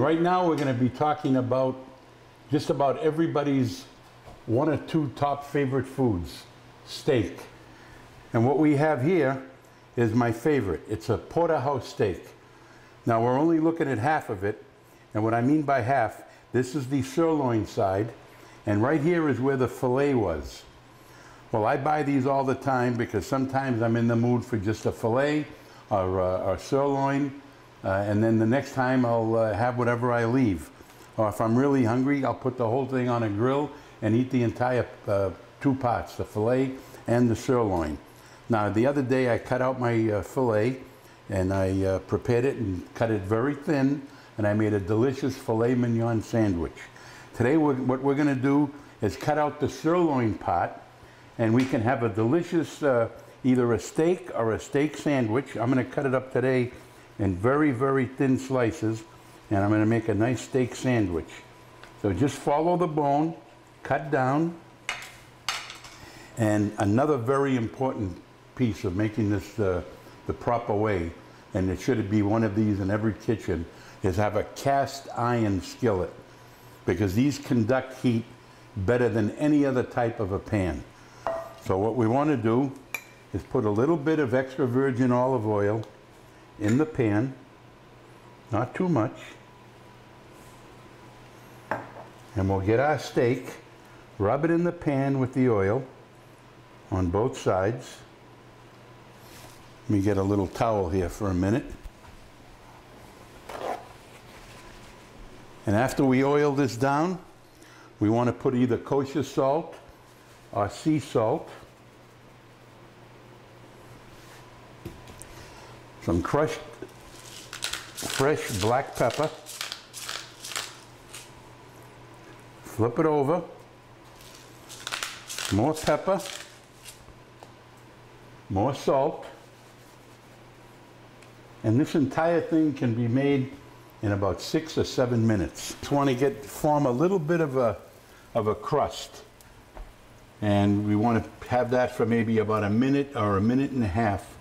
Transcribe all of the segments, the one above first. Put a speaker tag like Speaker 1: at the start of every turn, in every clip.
Speaker 1: right now we're going to be talking about just about everybody's one or two top favorite foods, steak. And what we have here is my favorite. It's a porterhouse steak. Now we're only looking at half of it, and what I mean by half, this is the sirloin side, and right here is where the fillet was. Well, I buy these all the time because sometimes I'm in the mood for just a fillet or sirloin, and then the next time I'll have whatever I leave. Or if I'm really hungry, I'll put the whole thing on a grill and eat the entire two parts, the fillet and the sirloin. Now, the other day I cut out my fillet and I prepared it and cut it very thin, and I made a delicious filet mignon sandwich. Today what we're going to do is cut out the sirloin part, and we can have a delicious either a steak or a steak sandwich. I'm going to cut it up today in very, very thin slices, and I'm going to make a nice steak sandwich. So just follow the bone, cut down, and another very important piece of making this the proper way, and it should be one of these in every kitchen, is have a cast iron skillet, because these conduct heat better than any other type of a pan. So what we want to do is put a little bit of extra virgin olive oil in the pan, not too much, and we'll get our steak, rub it in the pan with the oil on both sides. Let me get a little towel here for a minute. And after we oil this down, we want to put either kosher salt or sea salt, some crushed fresh black pepper, flip it over, more pepper, more salt, and this entire thing can be made in about 6 or 7 minutes. Just want to form a little bit of a crust, and we want to have that for maybe about a minute or a minute and a half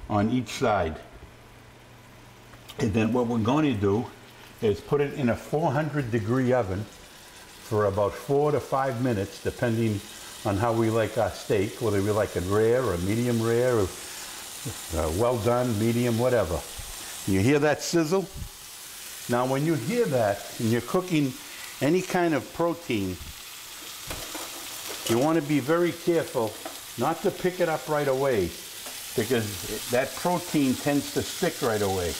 Speaker 1: on each side. And then what we're going to do is put it in a 400-degree oven for about 4 to 5 minutes, depending on how we like our steak, whether we like it rare or medium rare, or well done, medium, whatever. You hear that sizzle? Now when you hear that and you're cooking any kind of protein, you want to be very careful not to pick it up right away, because that protein tends to stick right away.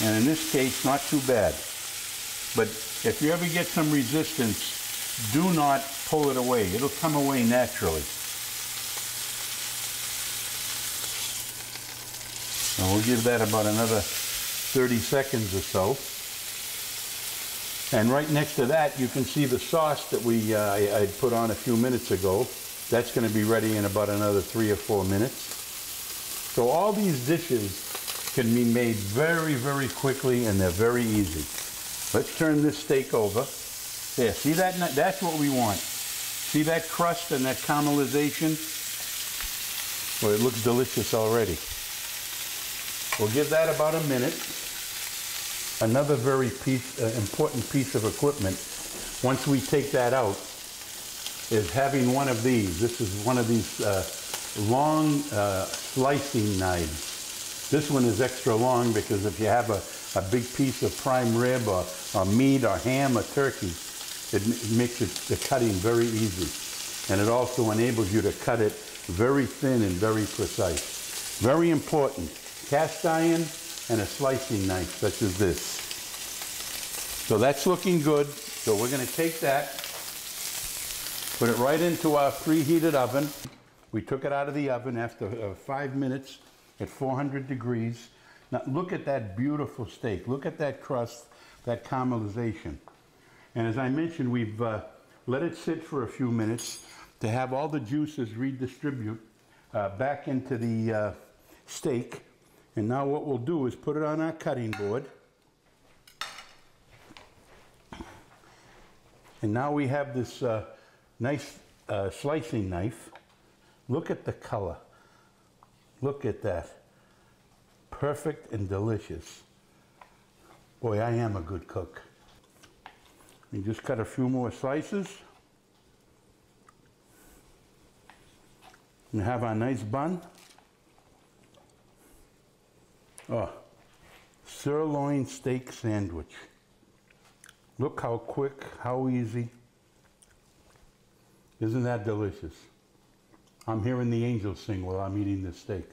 Speaker 1: And in this case, not too bad. But if you ever get some resistance, do not pull it away. It'll come away naturally. So we'll give that about another 30 seconds or so. And right next to that, you can see the sauce that I put on a few minutes ago. That's going to be ready in about another 3 or 4 minutes. So all these dishes can be made very, very quickly, and they're very easy. Let's turn this steak over. There, see that? That's what we want. See that crust and that caramelization? Well, it looks delicious already. We'll give that about a minute. Another very important piece of equipment, once we take that out, is having one of these. This is one of these long slicing knives. This one is extra long because if you have a big piece of prime rib or meat or ham or turkey, it makes the cutting very easy. And it also enables you to cut it very thin and very precise. Very important. Cast iron and a slicing knife such as this. So that's looking good. So we're going to take that, put it right into our preheated oven. We took it out of the oven after 5 minutes at 400 degrees. Now look at that beautiful steak. Look at that crust, that caramelization. And as I mentioned, we've let it sit for a few minutes to have all the juices redistribute back into the steak. And now what we'll do is put it on our cutting board. And now we have this nice slicing knife. Look at the color. Look at that. Perfect and delicious. Boy, I am a good cook. We just cut a few more slices. We have our nice bun. Oh, sirloin steak sandwich. Look how quick, how easy. Isn't that delicious? I'm hearing the angels sing while I'm eating this steak.